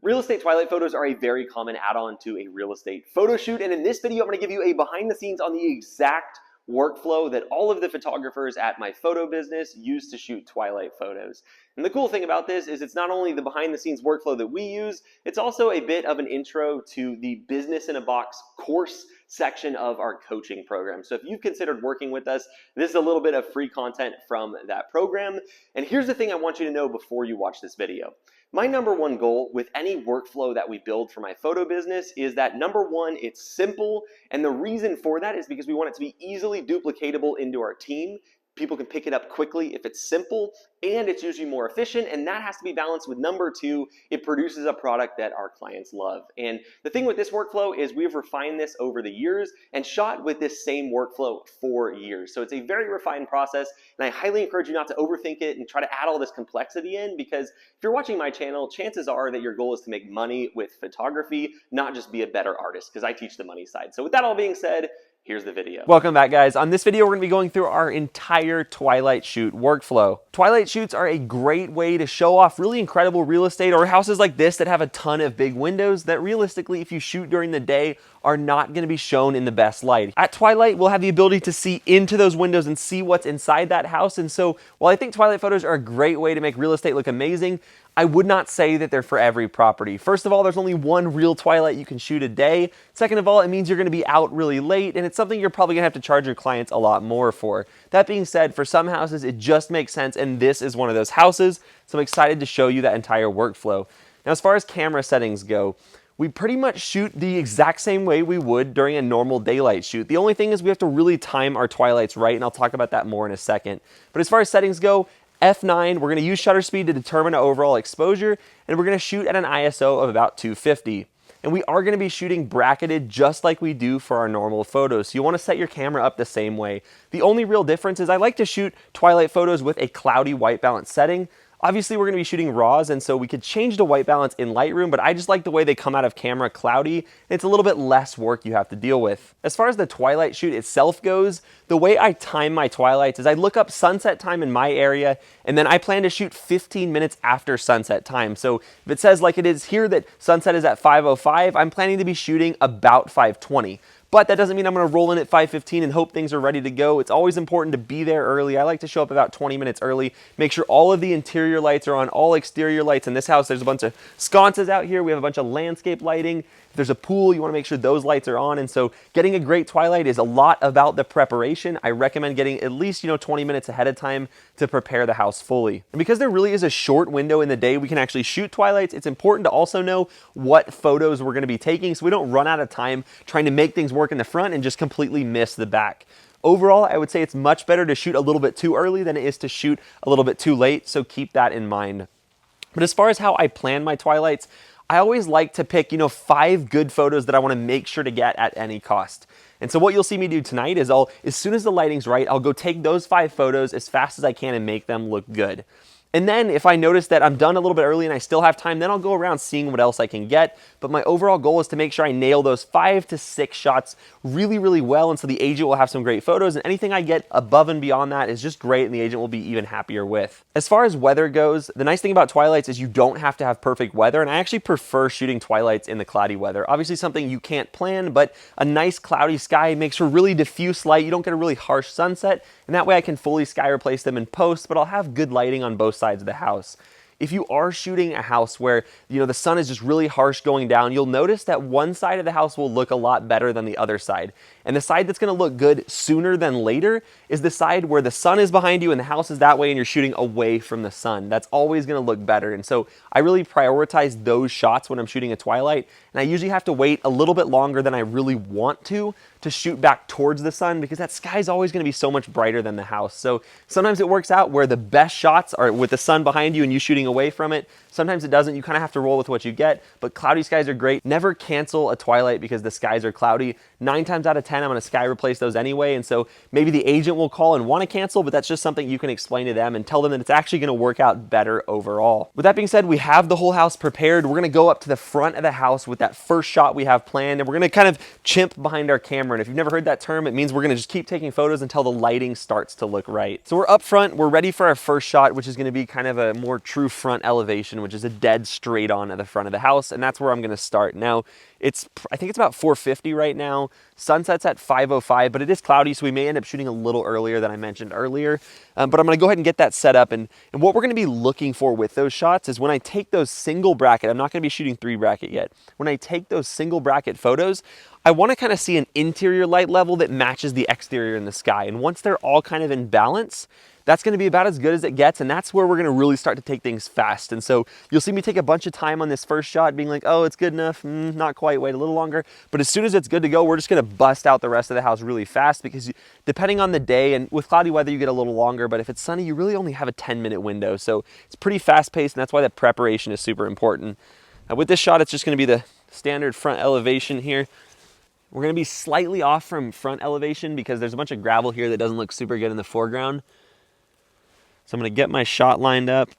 Real estate twilight photos are a very common add-on to a real estate photo shoot, and in this video I'm going to give you a behind the scenes on the exact workflow that all of the photographers at my photo business use to shoot twilight photos. And the cool thing about this is it's not only the behind the scenes workflow that we use, it's also a bit of an intro to the Business in a Box course section of our coaching program. So if you've considered working with us, this is a little bit of free content from that program. And here's the thing I want you to know before you watch this video. My number one goal with any workflow that we build for my photo business is that number one, it's simple. And the reason for that is because we want it to be easily duplicatable into our team. People can pick it up quickly if it's simple, and it's usually more efficient, and that has to be balanced with number two, it produces a product that our clients love. And the thing with this workflow is we've refined this over the years and shot with this same workflow for years. So it's a very refined process, and I highly encourage you not to overthink it and try to add all this complexity in, because if you're watching my channel, chances are that your goal is to make money with photography, not just be a better artist, because I teach the money side. So with that all being said, here's the video. Welcome back, guys. On this video, we're gonna be going through our entire Twilight shoot workflow. Twilight shoots are a great way to show off really incredible real estate or houses like this that have a ton of big windows that realistically, if you shoot during the day, are not gonna be shown in the best light. At Twilight, we'll have the ability to see into those windows and see what's inside that house. And so while I think Twilight photos are a great way to make real estate look amazing, I would not say that they're for every property. First of all, there's only one real twilight you can shoot a day. Second of all, it means you're gonna be out really late, and it's something you're probably gonna have to charge your clients a lot more for. That being said, for some houses, it just makes sense, and this is one of those houses, so I'm excited to show you that entire workflow. Now, as far as camera settings go, we pretty much shoot the exact same way we would during a normal daylight shoot. The only thing is we have to really time our twilights right, and I'll talk about that more in a second. But as far as settings go, F9, we're gonna use shutter speed to determine our overall exposure, and we're gonna shoot at an ISO of about 250. And we are gonna be shooting bracketed just like we do for our normal photos. So you wanna set your camera up the same way. The only real difference is I like to shoot twilight photos with a cloudy white balance setting. Obviously, we're gonna be shooting RAWs, and so we could change the white balance in Lightroom, but I just like the way they come out of camera cloudy. It's a little bit less work you have to deal with. As far as the twilight shoot itself goes, the way I time my twilights is I look up sunset time in my area, and then I plan to shoot 15 minutes after sunset time. So if it says like it is here that sunset is at 5:05, I'm planning to be shooting about 5:20. But that doesn't mean I'm gonna roll in at 5:15 and hope things are ready to go. It's always important to be there early. I like to show up about 20 minutes early, make sure all of the interior lights are on, all exterior lights. In this house, there's a bunch of sconces out here. We have a bunch of landscape lighting. If there's a pool, you wanna make sure those lights are on. And so getting a great twilight is a lot about the preparation. I recommend getting at least 20 minutes ahead of time to prepare the house fully. And because there really is a short window in the day we can actually shoot twilights, it's important to also know what photos we're gonna be taking so we don't run out of time trying to make things work in the front and just completely miss the back. Overall, I would say it's much better to shoot a little bit too early than it is to shoot a little bit too late, so keep that in mind. But as far as how I plan my twilights, I always like to pick, 5 good photos that I want to make sure to get at any cost. And so what you'll see me do tonight is as soon as the lighting's right, I'll go take those 5 photos as fast as I can and make them look good. And then if I notice that I'm done a little bit early and I still have time, then I'll go around seeing what else I can get. But my overall goal is to make sure I nail those 5 to 6 shots really, really well. And so the agent will have some great photos, and anything I get above and beyond that is just great, and the agent will be even happier with. As far as weather goes, the nice thing about twilights is you don't have to have perfect weather. And I actually prefer shooting twilights in the cloudy weather. Obviously something you can't plan, but a nice cloudy sky makes for really diffuse light. You don't get a really harsh sunset. And that way I can fully sky replace them in post, but I'll have good lighting on both sides of the house. If you are shooting a house where the sun is just really harsh going down, you'll notice that one side of the house will look a lot better than the other side. And the side that's gonna look good sooner than later is the side where the sun is behind you and the house is that way and you're shooting away from the sun. That's always gonna look better. And so I really prioritize those shots when I'm shooting a twilight. And I usually have to wait a little bit longer than I really want to shoot back towards the sun, because that sky is always gonna be so much brighter than the house. So sometimes it works out where the best shots are with the sun behind you and you shooting away from it. Sometimes it doesn't. You kind of have to roll with what you get, but cloudy skies are great. Never cancel a twilight because the skies are cloudy. 9 times out of 10, I'm gonna sky replace those anyway. And so maybe the agent will call and wanna cancel, but that's just something you can explain to them and tell them that it's actually gonna work out better overall. With that being said, we have the whole house prepared. We're gonna go up to the front of the house with that first shot we have planned, and we're gonna kind of chimp behind our camera. And if you've never heard that term, it means we're gonna just keep taking photos until the lighting starts to look right. So we're up front, we're ready for our first shot, which is gonna be kind of a more true front elevation, which is a dead straight on at the front of the house, and that's where I'm gonna start. Now, I think it's about 4:50 right now. Sunset's at 5:05, but it is cloudy, so we may end up shooting a little earlier than I mentioned earlier. But I'm gonna go ahead and get that set up. And what we're gonna be looking for with those shots is when I take those single bracket, I'm not gonna be shooting 3 bracket yet. When I take those single bracket photos, I wanna kind of see an interior light level that matches the exterior in the sky. And once they're all kind of in balance, that's gonna be about as good as it gets, and that's where we're gonna really start to take things fast. And so you'll see me take a bunch of time on this first shot, being like, oh, it's good enough, not quite, wait a little longer. But as soon as it's good to go, we're just gonna bust out the rest of the house really fast, because depending on the day, and with cloudy weather, you get a little longer, but if it's sunny, you really only have a 10-minute window. So it's pretty fast paced, and that's why the preparation is super important. With this shot, it's just gonna be the standard front elevation here. We're gonna be slightly off from front elevation because there's a bunch of gravel here that doesn't look super good in the foreground. So I'm gonna get my shot lined up.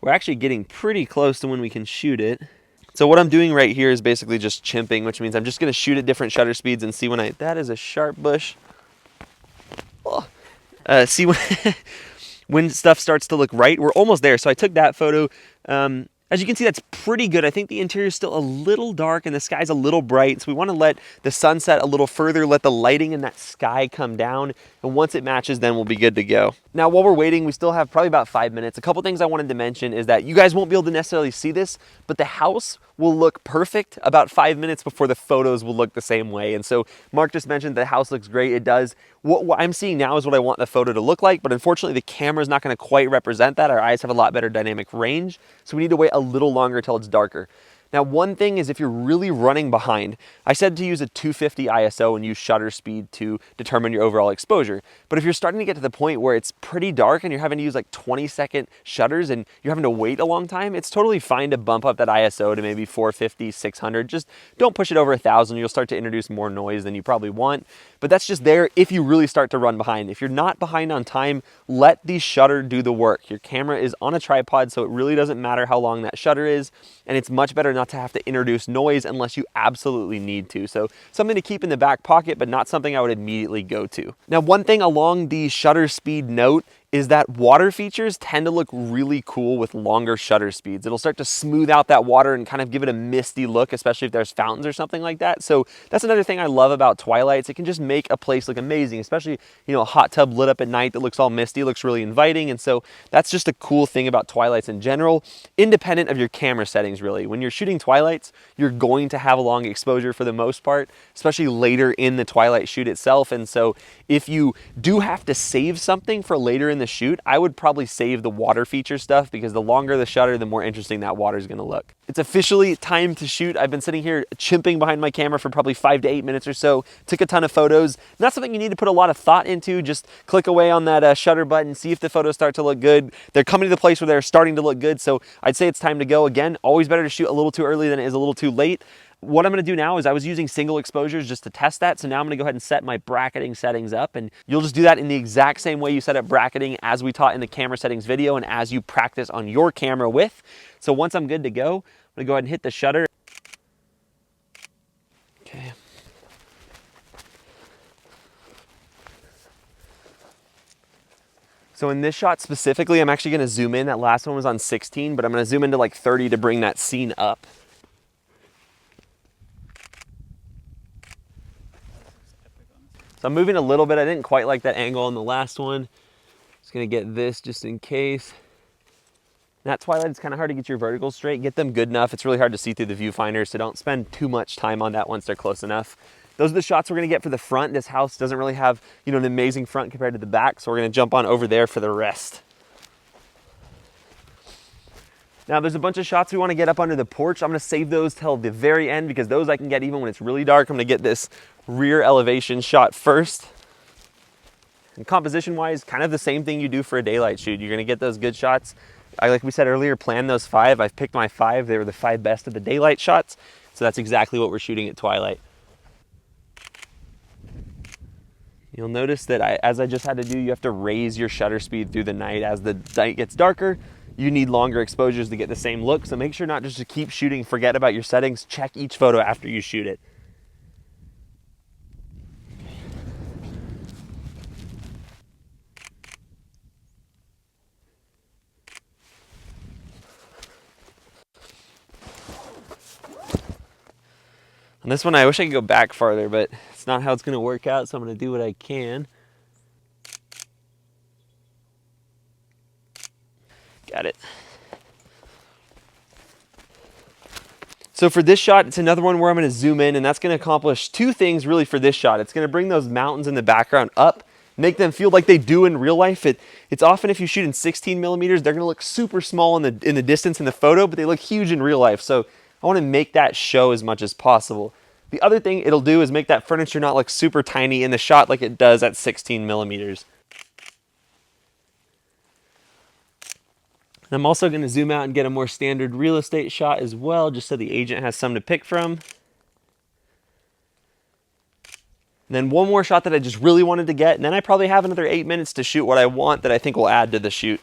We're actually getting pretty close to when we can shoot it. So what I'm doing right here is basically just chimping, which means I'm just gonna shoot at different shutter speeds and see when that is a sharp bush. Oh. See when stuff starts to look right. We're almost there. So I took that photo. As you can see, that's pretty good. I think the interior is still a little dark and the sky's a little bright. So we want to let the sunset a little further, let the lighting in that sky come down. And once it matches, then we'll be good to go. Now, while we're waiting, we still have probably about 5 minutes. A couple things I wanted to mention is that you guys won't be able to necessarily see this, but the house will look perfect about 5 minutes before the photos will look the same way. And so Mark just mentioned the house looks great. It does. What I'm seeing now is what I want the photo to look like, but unfortunately the camera is not going to quite represent that. Our eyes have a lot better dynamic range, so we need to wait a little longer till it's darker. Now, one thing is if you're really running behind, I said to use a 250 ISO and use shutter speed to determine your overall exposure. But if you're starting to get to the point where it's pretty dark and you're having to use like 20-second shutters and you're having to wait a long time, it's totally fine to bump up that ISO to maybe 450, 600. Just don't push it over 1,000. You'll start to introduce more noise than you probably want. But that's just there if you really start to run behind. If you're not behind on time, let the shutter do the work. Your camera is on a tripod, so it really doesn't matter how long that shutter is, and it's much better not to have to introduce noise unless you absolutely need to. So something to keep in the back pocket, but not something I would immediately go to. Now, one thing along the shutter speed note is that water features tend to look really cool with longer shutter speeds. It'll start to smooth out that water and kind of give it a misty look, especially if there's fountains or something like that. So that's another thing I love about Twilights. It can just make a place look amazing, especially, you know, a hot tub lit up at night that looks all misty, looks really inviting. And so that's just a cool thing about Twilights in general, independent of your camera settings, really. When you're shooting Twilights, you're going to have a long exposure for the most part, especially later in the Twilight shoot itself. And so if you do have to save something for later in the shoot, I would probably save the water feature stuff, because the longer the shutter, the more interesting that water is going to look. It's officially time to shoot. I've been sitting here chimping behind my camera for probably 5 to 8 minutes or so. Took a ton of photos. Not something you need to put a lot of thought into. Just click away on that shutter button, see if the photos start to look good. They're coming to the place where they're starting to look good, so I'd say it's time to go. Again, always better to shoot a little too early than it is a little too late. What I'm going to do now is I was using single exposures just to test that. So now I'm going to go ahead and set my bracketing settings up, and you'll just do that in the exact same way you set up bracketing as we taught in the camera settings video and as you practice on your camera with. So once I'm good to go, I'm going to go ahead and hit the shutter. Okay. So in this shot specifically, I'm actually going to zoom in. That last one was on 16, but I'm going to zoom into like 30 to bring that scene up. So I'm moving a little bit. I didn't quite like that angle on the last one. Just gonna get this just in case. That Twilight, it's kind of hard to get your verticals straight. Get them good enough. It's really hard to see through the viewfinder, so don't spend too much time on that once they're close enough. Those are the shots we're gonna get for the front. This house doesn't really have, you know, an amazing front compared to the back, so we're gonna jump on over there for the rest. Now there's a bunch of shots we want to get up under the porch. I'm going to save those till the very end, because those I can get even when it's really dark. I'm going to get this rear elevation shot first. And composition wise, kind of the same thing you do for a daylight shoot. You're going to get those good shots. Like we said earlier, plan those 5. I've picked my 5. They were the 5 best of the daylight shots. So that's exactly what we're shooting at Twilight. You'll notice that as I just had to do, you have to raise your shutter speed through the night. As the night gets darker, you need longer exposures to get the same look. So make sure not just to keep shooting, forget about your settings, check each photo after you shoot it. On this one, I wish I could go back farther, but it's not how it's gonna work out, so I'm gonna do what I can. Got it. So for this shot, it's another one where I'm gonna zoom in, and that's gonna accomplish two things really for this shot. It's gonna bring those mountains in the background up, make them feel like they do in real life. It's often, if you shoot in 16 millimeters, they're gonna look super small in the distance in the photo, but they look huge in real life. So I wanna make that show as much as possible. The other thing it'll do is make that furniture not look super tiny in the shot like it does at 16 millimeters. And I'm also going to zoom out and get a more standard real estate shot as well, just so the agent has some to pick from. And then one more shot that I just really wanted to get, and then I probably have another 8 minutes to shoot what I want that I think will add to the shoot.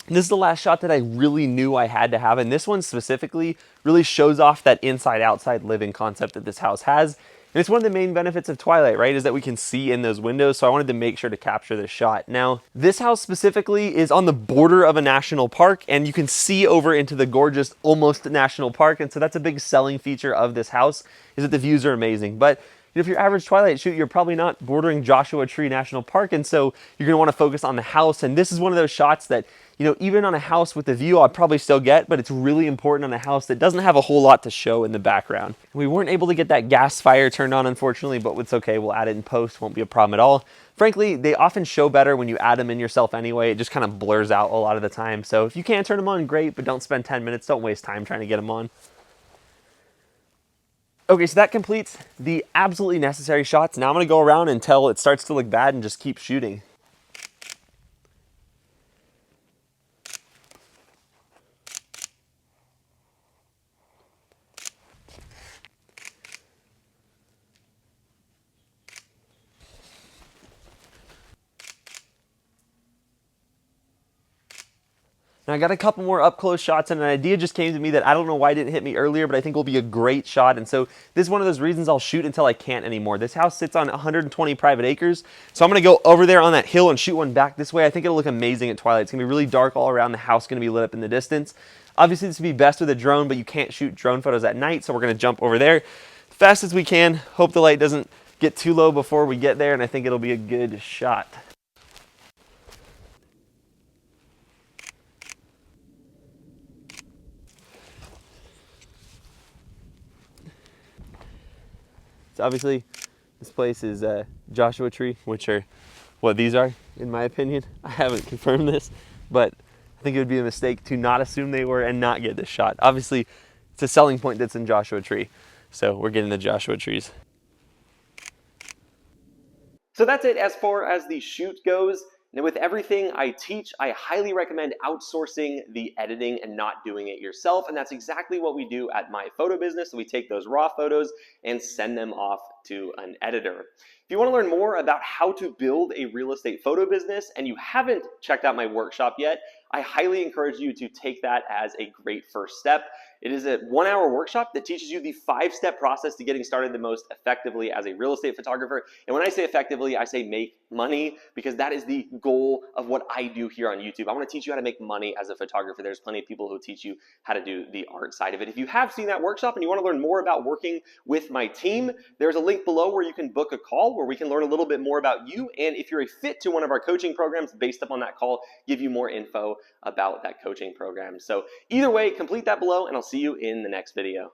And this is the last shot that I really knew I had to have, and this one specifically really shows off that inside-outside living concept that this house has. And it's one of the main benefits of Twilight, right, is that we can see in those windows, so I wanted to make sure to capture this shot. Now, this house specifically is on the border of a national park, and you can see over into the gorgeous, almost national park, and so that's a big selling feature of this house, is that the views are amazing. But if your average Twilight shoot, you're probably not bordering Joshua Tree National Park, and so you're going to want to focus on the house, and this is one of those shots that, you know, even on a house with the view, I'd probably still get, but it's really important on a house that doesn't have a whole lot to show in the background. We weren't able to get that gas fire turned on, unfortunately, but it's okay. We'll add it in post. Won't be a problem at all. Frankly, they often show better when you add them in yourself anyway. It just kind of blurs out a lot of the time. So if you can turn them on, great, but don't spend 10 minutes. Don't waste time trying to get them on. Okay, so that completes the absolutely necessary shots. Now I'm going to go around until it starts to look bad and just keep shooting. Now I got a couple more up close shots, and an idea just came to me that I don't know why it didn't hit me earlier, but I think will be a great shot. And so this is one of those reasons I'll shoot until I can't anymore. This house sits on 120 private acres, so I'm gonna go over there on that hill and shoot one back this way. I think it'll look amazing at Twilight. It's gonna be really dark all around. The house gonna be lit up in the distance. Obviously this would be best with a drone, but you can't shoot drone photos at night, so we're gonna jump over there fast as we can. Hope the light doesn't get too low before we get there, and I think it'll be a good shot. So obviously, this place is Joshua Tree, which are what these are, in my opinion. I haven't confirmed this, but I think it would be a mistake to not assume they were and not get this shot. Obviously, it's a selling point that's in Joshua Tree, so we're getting the Joshua Trees. So that's it as far as the shoot goes. Now, with everything I teach, I highly recommend outsourcing the editing and not doing it yourself. And that's exactly what we do at my photo business. So we take those raw photos and send them off to an editor. If you want to learn more about how to build a real estate photo business and you haven't checked out my workshop yet, I highly encourage you to take that as a great first step. It is a 1-hour workshop that teaches you the 5-step process to getting started the most effectively as a real estate photographer. And when I say effectively, I say make money, because that is the goal of what I do here on YouTube. I want to teach you how to make money as a photographer. There's plenty of people who teach you how to do the art side of it. If you have seen that workshop and you want to learn more about working with my team, there's a link below where you can book a call where we can learn a little bit more about you. And if you're a fit to one of our coaching programs, based upon that call, give you more info about that coaching program. So either way, complete that below, and I'll see you in the next video.